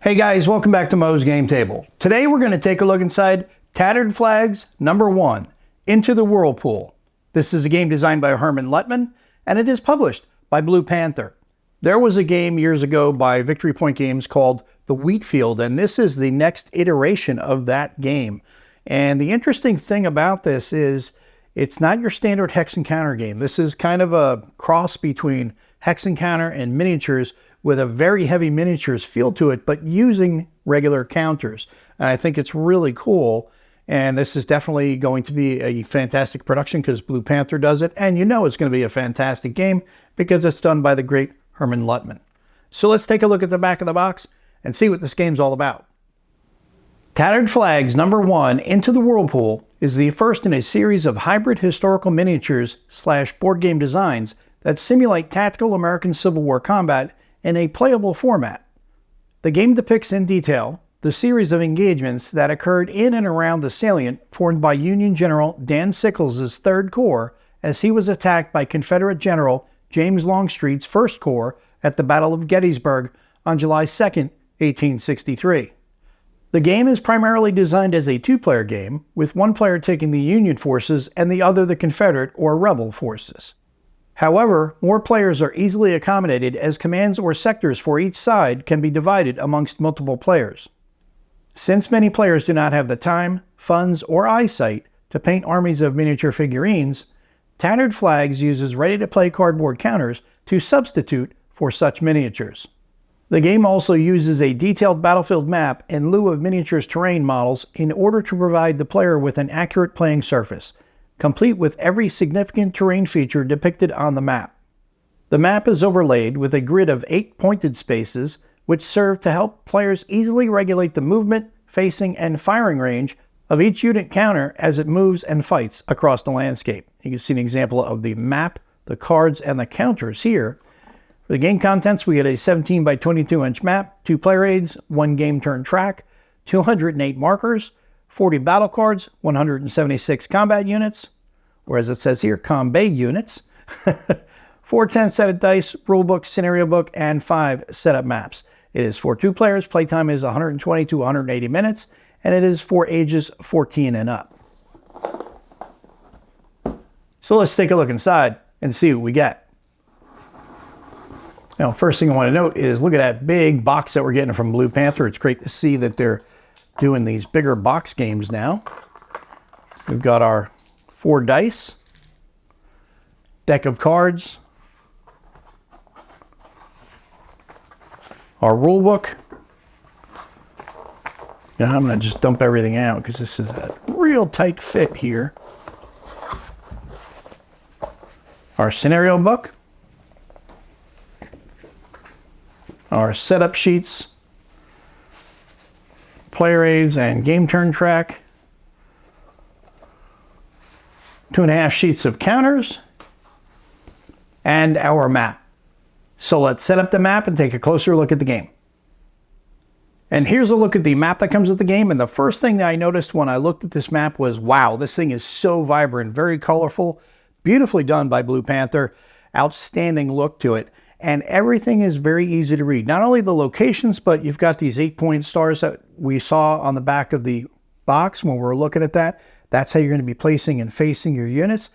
Hey guys, welcome back to Mo's Game Table. Today we're going to take a look inside Tattered Flags #1, Into the Whirlpool. This is a game designed by Herman Luttman, and it is published by Blue Panther. There was a game years ago by Victory Point Games called The Wheatfield, and this is the next iteration of that game. And the interesting thing about this is it's not your standard hex and counter game. This is kind of a cross between hex and counter and miniatures with a very heavy miniatures feel to it, but using regular counters. And I think it's really cool. And this is definitely going to be a fantastic production because Blue Panther does it. And you know it's going to be a fantastic game because it's done by the great Herman Luttman. So let's take a look at the back of the box and see what this game's all about. Tattered Flags #1, Into the Whirlpool, is the first in a series of hybrid historical miniatures / board game designs that simulate tactical American Civil War combat in a playable format. The game depicts in detail the series of engagements that occurred in and around the salient formed by Union General Dan Sickles' 3rd Corps as he was attacked by Confederate General James Longstreet's 1st Corps at the Battle of Gettysburg on July 2, 1863. The game is primarily designed as a 2-player game, with one player taking the Union forces and the other the Confederate or Rebel forces. However, more players are easily accommodated as commands or sectors for each side can be divided amongst multiple players. Since many players do not have the time, funds, or eyesight to paint armies of miniature figurines, Tattered Flags uses ready-to-play cardboard counters to substitute for such miniatures. The game also uses a detailed battlefield map in lieu of miniatures terrain models in order to provide the player with an accurate playing surface, complete with every significant terrain feature depicted on the map. The map is overlaid with a grid of 8 pointed spaces, which serve to help players easily regulate the movement, facing, and firing range of each unit counter as it moves and fights across the landscape. You can see an example of the map, the cards, and the counters here. For the game contents, we get a 17 by 22 inch map, 2 player aids, 1 game turn track, 208 markers, 40 battle cards, 176 combat units, or as it says here, combat units, 410 set of dice, rulebook, scenario book, and 5 setup maps. It is for 2 players, playtime is 120 to 180 minutes, and it is for ages 14 and up. So let's take a look inside and see what we get. Now, first thing I want to note is look at that big box that we're getting from Blue Panther. It's great to see that they're doing these bigger box games now. We've got our 4 dice, deck of cards, our rule book. Now I'm going to just dump everything out because this is a real tight fit here. Our scenario book, our setup sheets, player aids and game turn track, 2.5 sheets of counters, and our map. So let's set up the map and take a closer look at the game. And here's a look at the map that comes with the game. And the first thing that I noticed when I looked at this map was, wow, this thing is so vibrant, very colorful, beautifully done by Blue Panther, outstanding look to it. And everything is very easy to read. Not only the locations, but you've got these 8-point stars that we saw on the back of the box when we were looking at that. That's how you're going to be placing and facing your units.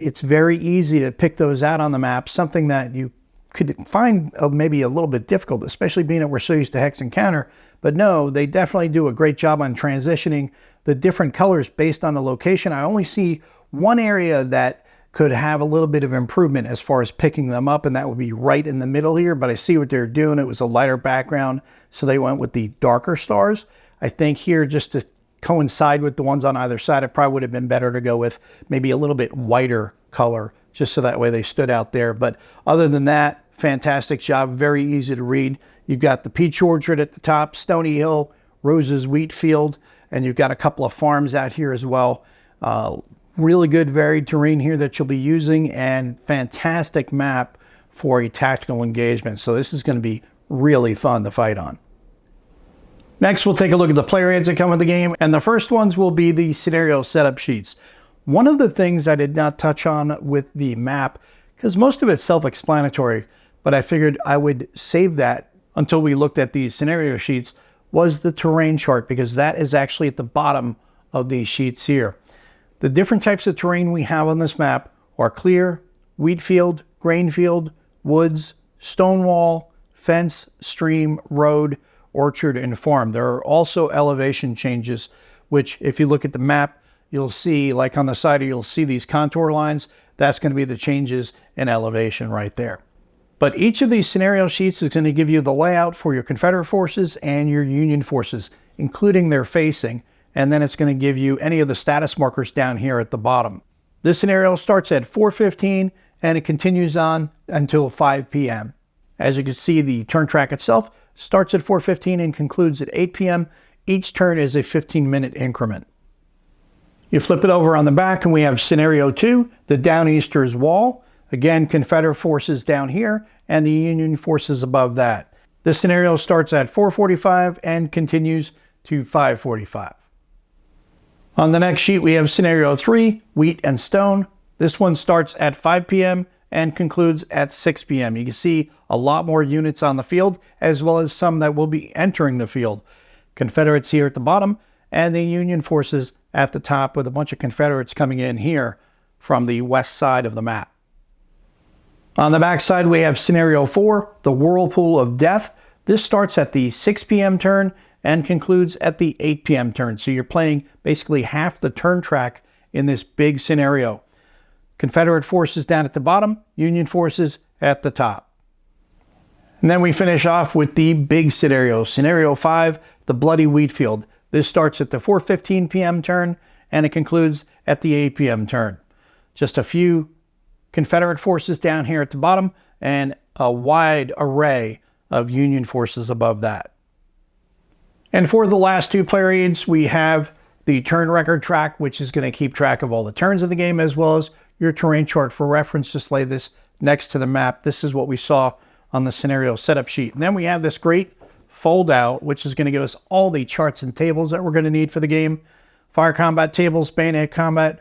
It's very easy to pick those out on the map, something that you could find maybe a little bit difficult, especially being that we're so used to hex and counter. But no, they definitely do a great job on transitioning the different colors based on the location. I only see one area that could have a little bit of improvement as far as picking them up, and that would be right in the middle here, but I see what they're doing. It was a lighter background, so they went with the darker stars. I think here, just to coincide with the ones on either side, it probably would have been better to go with maybe a little bit whiter color, just so that way they stood out there. But other than that, fantastic job, very easy to read. You've got the peach orchard at the top, Stony Hill, Rose's wheat field, and you've got a couple of farms out here as well. Really good varied terrain here that you'll be using, and fantastic map for a tactical engagement. So this is going to be really fun to fight on. Next, we'll take a look at the player aids that come with the game, and the first ones will be the scenario setup sheets. One of the things I did not touch on with the map, because most of it's self-explanatory, but I figured I would save that until we looked at these scenario sheets, was the terrain chart, because that is actually at the bottom of these sheets here. The different types of terrain we have on this map are clear, wheat field, grain field, woods, stone wall, fence, stream, road, orchard, and farm. There are also elevation changes, which if you look at the map, you'll see, like on the side, you'll see these contour lines. That's going to be the changes in elevation right there. But each of these scenario sheets is going to give you the layout for your Confederate forces and your Union forces, including their facing. And then it's going to give you any of the status markers down here at the bottom. This scenario starts at 4:15 and it continues on until 5 p.m. As you can see, the turn track itself starts at 4:15 and concludes at 8 p.m. Each turn is a 15-minute increment. You flip it over on the back and we have scenario 2, the Downeasters Wall. Again, Confederate forces down here and the Union forces above that. This scenario starts at 4:45 and continues to 5:45. On the next sheet, we have scenario 3, wheat and stone. This one starts at 5 p.m. and concludes at 6 p.m. You can see a lot more units on the field, as well as some that will be entering the field. Confederates here at the bottom and the Union forces at the top, with a bunch of Confederates coming in here from the west side of the map. On the back side, we have scenario 4, the Whirlpool of Death. This starts at the 6 p.m. turn and concludes at the 8 p.m. turn. So you're playing basically half the turn track in this big scenario. Confederate forces down at the bottom, Union forces at the top. And then we finish off with the big scenario, scenario 5, the Bloody Wheat Field. This starts at the 4:15 p.m. turn and it concludes at the 8 p.m. turn. Just a few Confederate forces down here at the bottom and a wide array of Union forces above that. And for the last two periods, we have the turn record track, which is going to keep track of all the turns of the game, as well as your terrain chart. For reference, just lay this next to the map. This is what we saw on the scenario setup sheet. And then we have this great fold out, which is going to give us all the charts and tables that we're going to need for the game. Fire combat tables, bayonet combat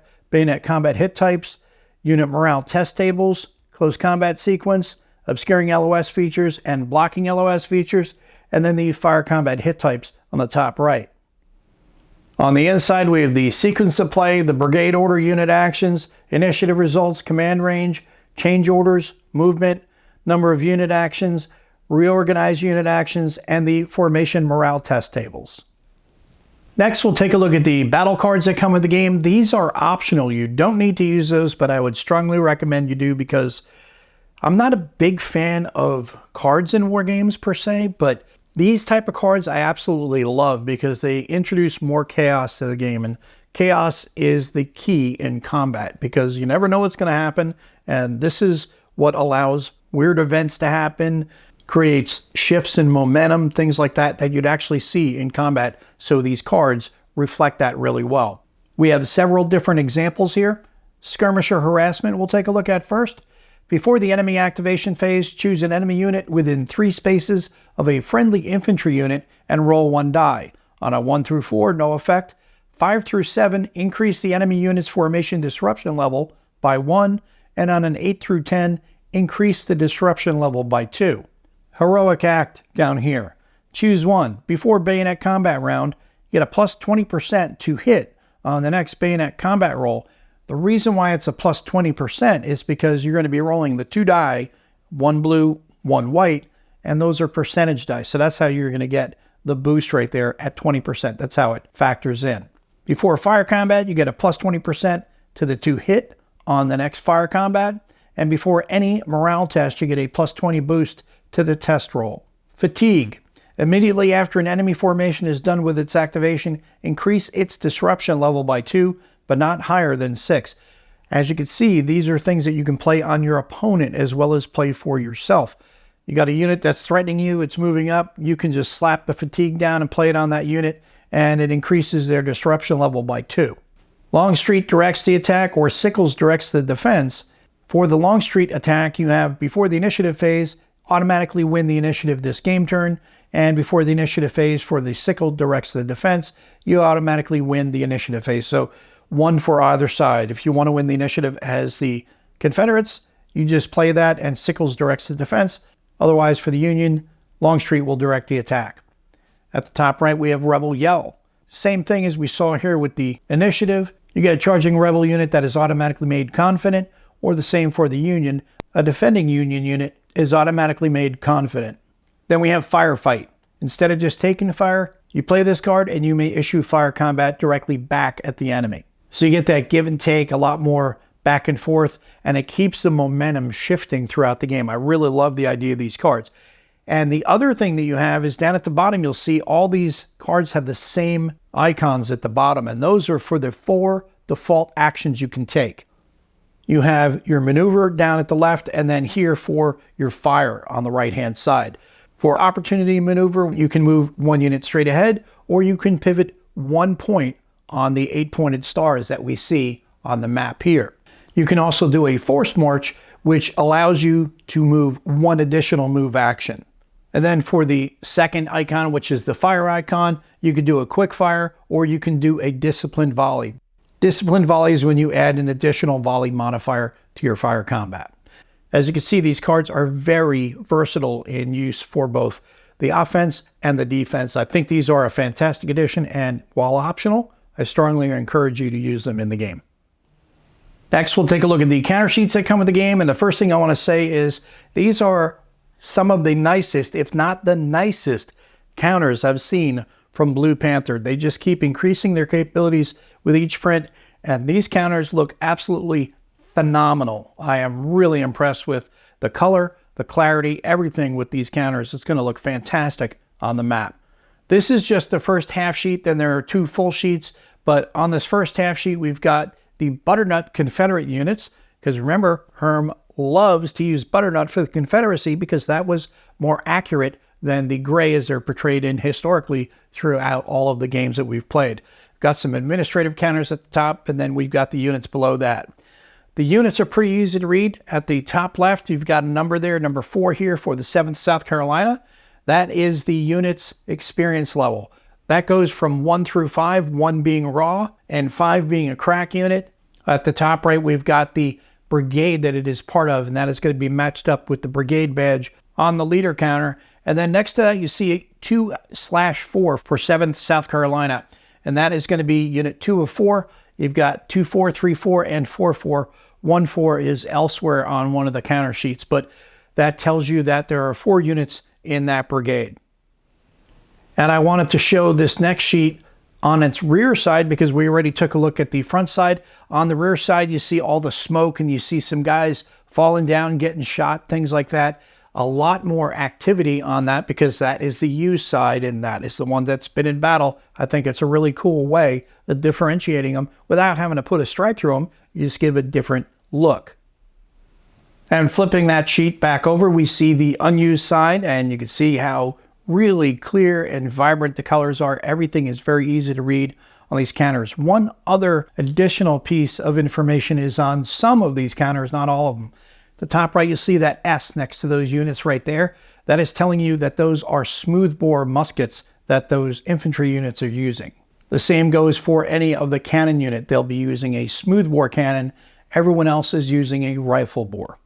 hit types, unit morale test tables, close combat sequence, obscuring LOS features and blocking LOS features, and then the fire combat hit types on the top right. On the inside, we have the sequence of play, the brigade order unit actions, initiative results, command range, change orders, movement, number of unit actions, reorganize unit actions, and the formation morale test tables. Next, we'll take a look at the battle cards that come with the game. These are optional. You don't need to use those, but I would strongly recommend you do, because I'm not a big fan of cards in war games per se, but these type of cards I absolutely love because they introduce more chaos to the game, and chaos is the key in combat because you never know what's going to happen, and this is what allows weird events to happen, creates shifts in momentum, things like that that you'd actually see in combat. So these cards reflect that really well. We have several different examples here. Skirmisher Harassment we'll take a look at first. Before the enemy activation phase, choose an enemy unit within 3 spaces of a friendly infantry unit and roll 1 die. On a 1 through 4, no effect. 5 through 7, increase the enemy unit's formation disruption level by 1, and on an 8 through 10, increase the disruption level by 2. Heroic Act down here. Choose one. Before bayonet combat round, get a plus 20% to hit on the next bayonet combat roll. The reason why it's a plus 20% is because you're going to be rolling the 2 die, 1 blue, 1 white, and those are percentage dice. So that's how you're going to get the boost right there at 20%. That's how it factors in. Before fire combat, you get a plus 20% to the 2 hit on the next fire combat. And before any morale test, you get a plus 20 boost to the test roll. Fatigue. Immediately after an enemy formation is done with its activation, increase its disruption level by 2, but not higher than 6. As you can see, these are things that you can play on your opponent as well as play for yourself. You got a unit that's threatening you, it's moving up, you can just slap the fatigue down and play it on that unit, and it increases their disruption level by 2. Longstreet directs the attack, or Sickles directs the defense. For the Longstreet attack, you have before the initiative phase, automatically win the initiative this game turn, and before the initiative phase for the Sickle directs the defense, you automatically win the initiative phase. So 1 for either side. If you want to win the initiative as the Confederates, you just play that and Sickles directs the defense. Otherwise, for the Union, Longstreet will direct the attack. At the top right, we have Rebel Yell. Same thing as we saw here with the Initiative. You get a charging Rebel unit that is automatically made confident, or the same for the Union. A defending Union unit is automatically made confident. Then we have Firefight. Instead of just taking the fire, you play this card and you may issue fire combat directly back at the enemy. So you get that give and take, a lot more back and forth, and it keeps the momentum shifting throughout the game. I really love the idea of these cards. And the other thing that you have is down at the bottom, you'll see all these cards have the same icons at the bottom, and those are for the 4 default actions you can take. You have your maneuver down at the left, and then here for your fire on the right-hand side. For opportunity maneuver, you can move 1 unit straight ahead, or you can pivot 1 point on the 8-pointed stars that we see on the map here. You can also do a forced march, which allows you to move 1 additional move action. And then for the second icon, which is the fire icon, you could do a quick fire, or you can do a disciplined volley. Disciplined volley is when you add an additional volley modifier to your fire combat. As you can see, these cards are very versatile in use for both the offense and the defense. I think these are a fantastic addition, and while optional, I strongly encourage you to use them in the game. Next, we'll take a look at the counter sheets that come with the game, and the first thing I want to say is these are some of the nicest, if not the nicest, counters I've seen from Blue Panther. They just keep increasing their capabilities with each print, and these counters look absolutely phenomenal. I am really impressed with the color, the clarity, everything with these counters. It's going to look fantastic on the map. This is just the first half sheet, then there are 2 full sheets, but on this first half sheet, we've got the Butternut Confederate units, because remember, Herm loves to use Butternut for the Confederacy because that was more accurate than the gray as they're portrayed in historically throughout all of the games that we've played. Got some administrative counters at the top, and then we've got the units below that. The units are pretty easy to read. At the top left, you've got a number there, number 4 here for the 7th South Carolina. That is the unit's experience level. That goes from 1 through 5, 1 being raw and 5 being a crack unit. At the top right, we've got the brigade that it is part of, and that is going to be matched up with the brigade badge on the leader counter. And then next to that, you see 2/4 for 7th South Carolina, and that is going to be unit 2 of 4. You've got 2-4, 3-4, and 4-4. 1-4 is elsewhere on one of the counter sheets, but that tells you that there are 4 units in that brigade. And I wanted to show this next sheet on its rear side because we already took a look at the front side. On the rear side, you see all the smoke and you see some guys falling down, getting shot, things like that. A lot more activity on that because that is the used side and that is the one that's been in battle. I think it's a really cool way of differentiating them without having to put a stripe through them. You just give a different look. And flipping that sheet back over, we see the unused side, and you can see how really clear and vibrant the colors are. Everything is very easy to read on these counters. One other additional piece of information is on some of these counters, not all of them. The top right, you see that S next to those units right there. That is telling you that those are smoothbore muskets that those infantry units are using. The same goes for any of the cannon unit. They'll be using a smoothbore cannon. Everyone else is using a rifle bore.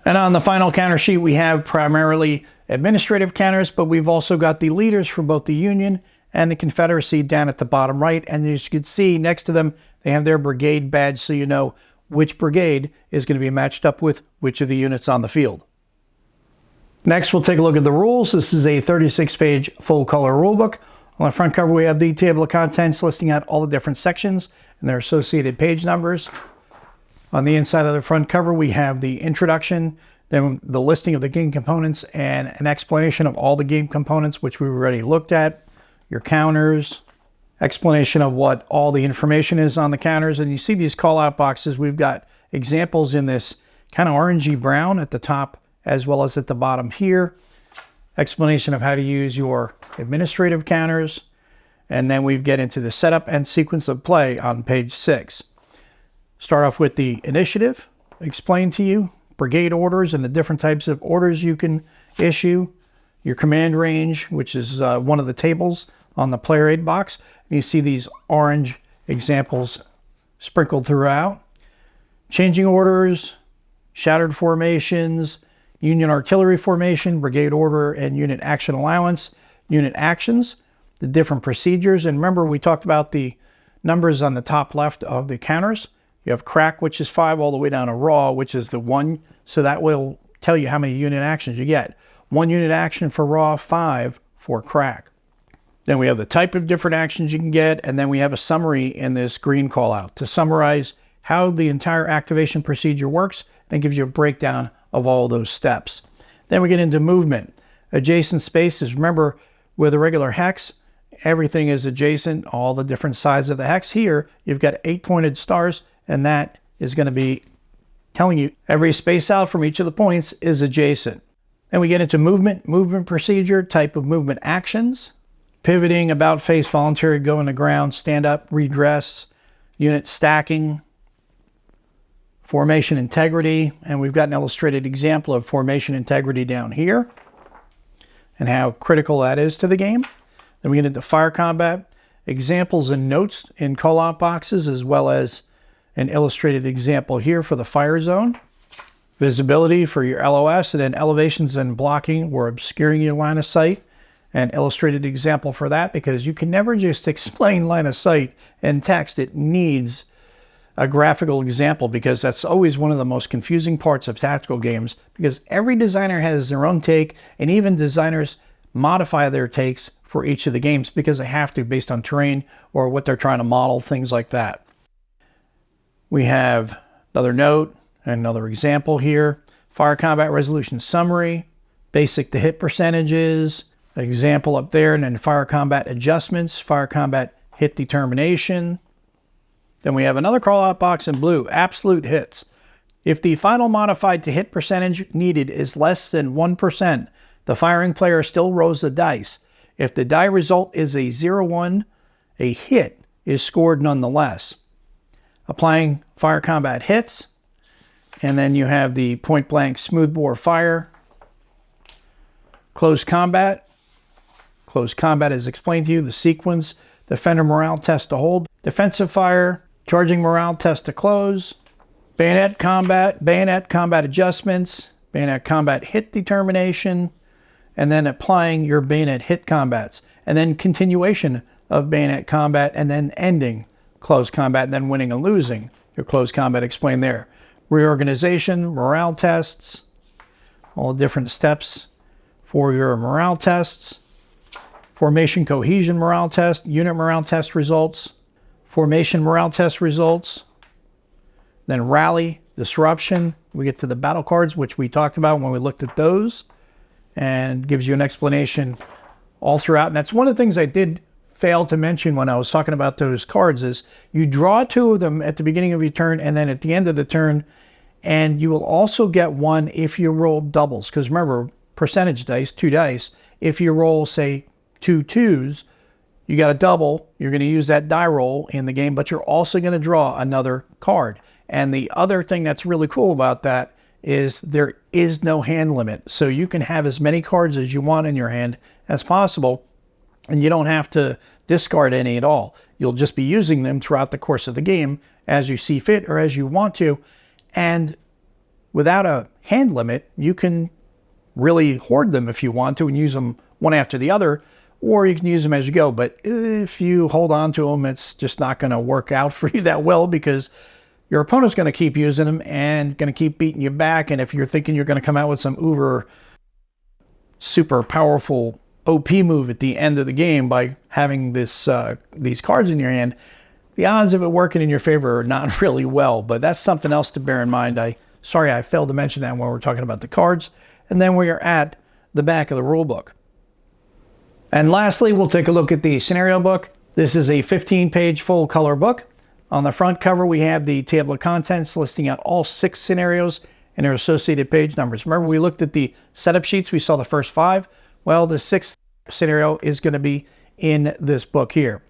And on the final counter sheet, we have primarily administrative counters, but we've also got the leaders for both the Union and the Confederacy down at the bottom right. And as you can see next to them, they have their brigade badge, so you know which brigade is going to be matched up with which of the units on the field. Next, we'll take a look at the rules. This is a 36-page full-color rulebook. On the front cover, we have the table of contents listing out all the different sections and their associated page numbers. On the inside of the front cover, we have the introduction, then the listing of the game components, and an explanation of all the game components, which we've already looked at, your counters, explanation of what all the information is on the counters, and you see these call-out boxes. We've got examples in this kind of orangey brown at the top as well as at the bottom here. Explanation of how to use your administrative counters, and then we get into the setup and sequence of play on page 6. Start off with the initiative, explain to you, brigade orders and the different types of orders you can issue, your command range, which is one of the tables on the player aid box. And you see these orange examples sprinkled throughout. Changing orders, shattered formations, Union artillery formation, brigade order, and unit action allowance. unit actions, the different procedures. And remember, we talked about the numbers on the top left of the counters. You have crack, which is 5, all the way down to raw, which is the 1. So that will tell you how many unit actions you get. 1 unit action for raw, 5 for crack. Then we have the type of different actions you can get, and then we have a summary in this green call out to summarize how the entire activation procedure works, and it gives you a breakdown of all those steps. Then we get into movement. Adjacent spaces. Remember, with a regular hex, everything is adjacent, all the different sides of the hex. Here, you've got 8 pointed stars, and that is going to be telling you every space out from each of the points is adjacent. Then we get into movement, movement procedure, type of movement actions, pivoting, about face, voluntary, go on the ground, stand up, redress, unit stacking, formation integrity, and we've got an illustrated example of formation integrity down here and how critical that is to the game. Then we get into fire combat, examples and notes in call-out boxes, as well as an illustrated example here for the fire zone. Visibility for your LOS, and then elevations and blocking or obscuring your line of sight. An illustrated example for that, because you can never just explain line of sight in text. It needs a graphical example, because that's always one of the most confusing parts of tactical games, because every designer has their own take, and even designers modify their takes for each of the games because they have to, based on terrain or what they're trying to model, things like that. We have another note, another example here. Fire combat resolution summary, basic to hit percentages, example up there, and then fire combat adjustments, fire combat hit determination. Then we have another call out box in blue, absolute hits. If the final modified to hit percentage needed is less than 1%, the firing player still rolls the dice. If the die result is a 0-1, a hit is scored nonetheless. Applying fire combat hits, and then you have the point blank smoothbore fire. Close combat. Close combat is explained to you, the sequence, defender morale test to hold, defensive fire, charging morale test to close, bayonet combat adjustments, bayonet combat hit determination, and then applying your bayonet hit combats, and then continuation of bayonet combat, and then ending close combat, and then winning and losing your close combat explained there. Reorganization, morale tests, all the different steps for your morale tests. Formation cohesion morale test, unit morale test results, formation morale test results, then rally, disruption. We get to the battle cards, which we talked about when we looked at those, and gives you an explanation all throughout. And that's one of the things I did fail to mention when I was talking about those cards, is you draw 2 of them at the beginning of your turn and then at the end of the turn, and you will also get 1 if you roll doubles. Because remember, percentage dice, 2 dice, if you roll, say, 2 2s, you got a double, you're going to use that die roll in the game, but you're also going to draw another card. And the other thing that's really cool about that is there is no hand limit. So you can have as many cards as you want in your hand as possible, and you don't have to discard any at all. You'll just be using them throughout the course of the game as you see fit or as you want to. And without a hand limit, you can really hoard them if you want to and use them one after the other, or you can use them as you go. But if you hold on to them, it's just not going to work out for you that well, because your opponent's going to keep using them and going to keep beating you back. And if you're thinking you're going to come out with some uber super powerful OP move at the end of the game by having these cards in your hand, the odds of it working in your favor are not really well. But that's something else to bear in mind. Sorry I failed to mention that when we're talking about the cards. And then we are at the back of the rule book. And lastly, we'll take a look at the scenario book. This is a 15-page full color book. On the front cover, we have the table of contents listing out all 6 scenarios and their associated page numbers. Remember, we looked at the setup sheets. We saw the first 5. Well, the 6th scenario is going to be in this book here.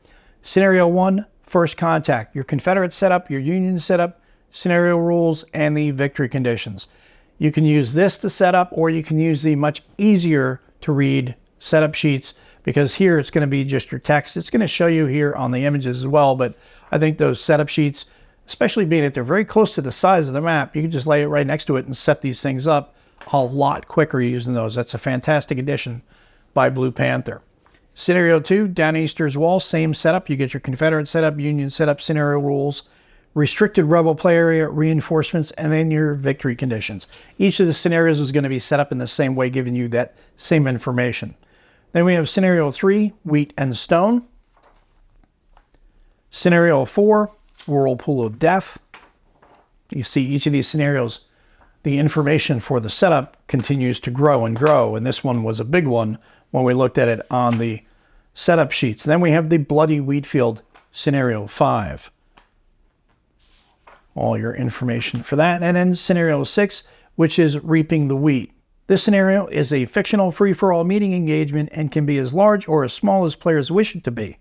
Scenario 1, first contact, your Confederate setup, your Union setup, scenario rules, and the victory conditions. You can use this to set up, or you can use the much easier to read setup sheets, because here it's going to be just your text. It's going to show you here on the images as well, but I think those setup sheets, especially being that they're very close to the size of the map, you can just lay it right next to it and set these things up a lot quicker using those. That's a fantastic addition by Blue Panther. Scenario 2, down Easter's Wall, same setup. You get your Confederate setup, Union setup, scenario rules, restricted rebel play area, reinforcements, and then your victory conditions. Each of the scenarios is going to be set up in the same way, giving you that same information. Then we have Scenario 3, Wheat and Stone. Scenario 4, Whirlpool of Death. You see each of these scenarios, the information for the setup continues to grow and grow, and this one was a big one when we looked at it on the setup sheets. Then we have the Bloody Wheat Field, Scenario 5. All your information for that. And then Scenario 6, which is Reaping the Wheat. This scenario is a fictional free-for-all meeting engagement and can be as large or as small as players wish it to be.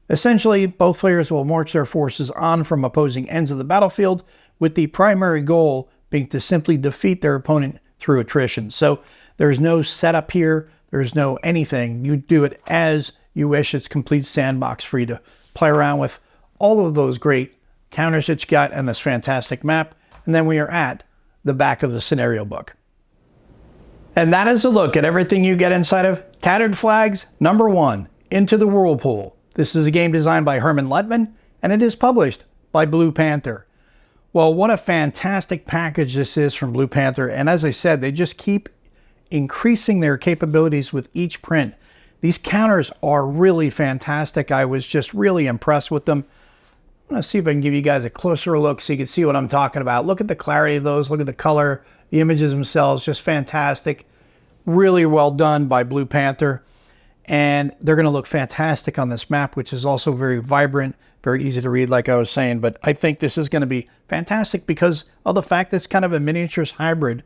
Essentially, both players will march their forces on from opposing ends of the battlefield, with the primary goal being to simply defeat their opponent through attrition. So there's no setup here, there's no anything. You do it as you wish. It's complete sandbox free to play around with all of those great counters that you got and this fantastic map. And then we are at the back of the scenario book. And that is a look at everything you get inside of Tattered Flags #1, Into the Whirlpool. This is a game designed by Herman Lettman, and it is published by Blue Panther. Well, what a fantastic package this is from Blue Panther. And as I said, they just keep increasing their capabilities with each print. These counters are really fantastic. I was just really impressed with them. I'm going to see if I can give you guys a closer look so you can see what I'm talking about. Look at the clarity of those. Look at the color. The images themselves, just fantastic. Really well done by Blue Panther. And they're going to look fantastic on this map, which is also very vibrant, very easy to read, like I was saying. But I think this is going to be fantastic because of the fact that it's kind of a miniatures hybrid.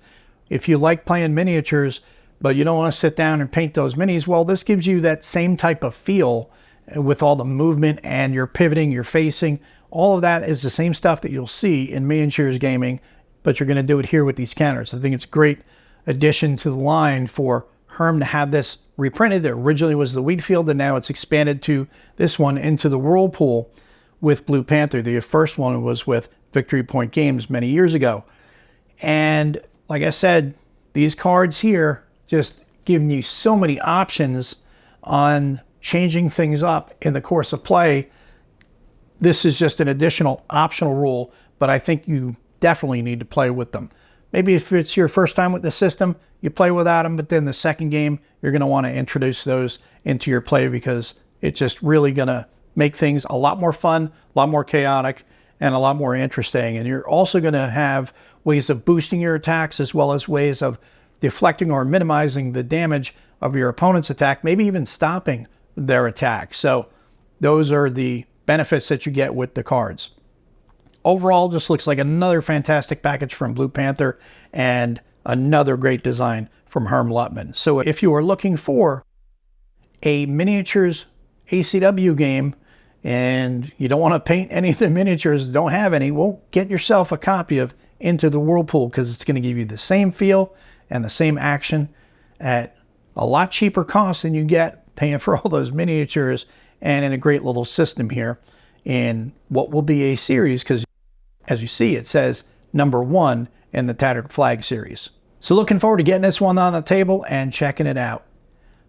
If you like playing miniatures, but you don't want to sit down and paint those minis, well, this gives you that same type of feel with all the movement and your pivoting, your facing. All of that is the same stuff that you'll see in miniatures gaming, but you're going to do it here with these counters. I think it's a great addition to the line for Herm to have this reprinted. It originally was the Wheatfield, and now it's expanded to this one, Into the Whirlpool, with Blue Panther. The first one was with Victory Point Games many years ago. And like I said, these cards here just giving you so many options on changing things up in the course of play. This is just an additional optional rule, but I think you definitely need to play with them. Maybe if it's your first time with the system, you play without them, but then the second game, you're going to want to introduce those into your play because it's just really going to make things a lot more fun, a lot more chaotic, and a lot more interesting. And you're also going to have ways of boosting your attacks as well as ways of deflecting or minimizing the damage of your opponent's attack, maybe even stopping their attack. So those are the benefits that you get with the cards. Overall, just looks like another fantastic package from Blue Panther and another great design from Herm Lettman. So if you are looking for a miniatures ACW game and you don't want to paint any of the miniatures, don't have any, well, get yourself a copy of Into the Whirlpool because it's going to give you the same feel and the same action at a lot cheaper cost than you get paying for all those miniatures, and in a great little system here in what will be a series, because as you see, it says #1 in the Tattered Flag series. So looking forward to getting this one on the table and checking it out.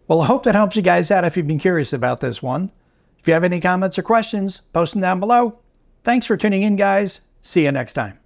Well, I hope that helps you guys out if you've been curious about this one. If you have any comments or questions, post them down below. Thanks for tuning in, guys. See you next time.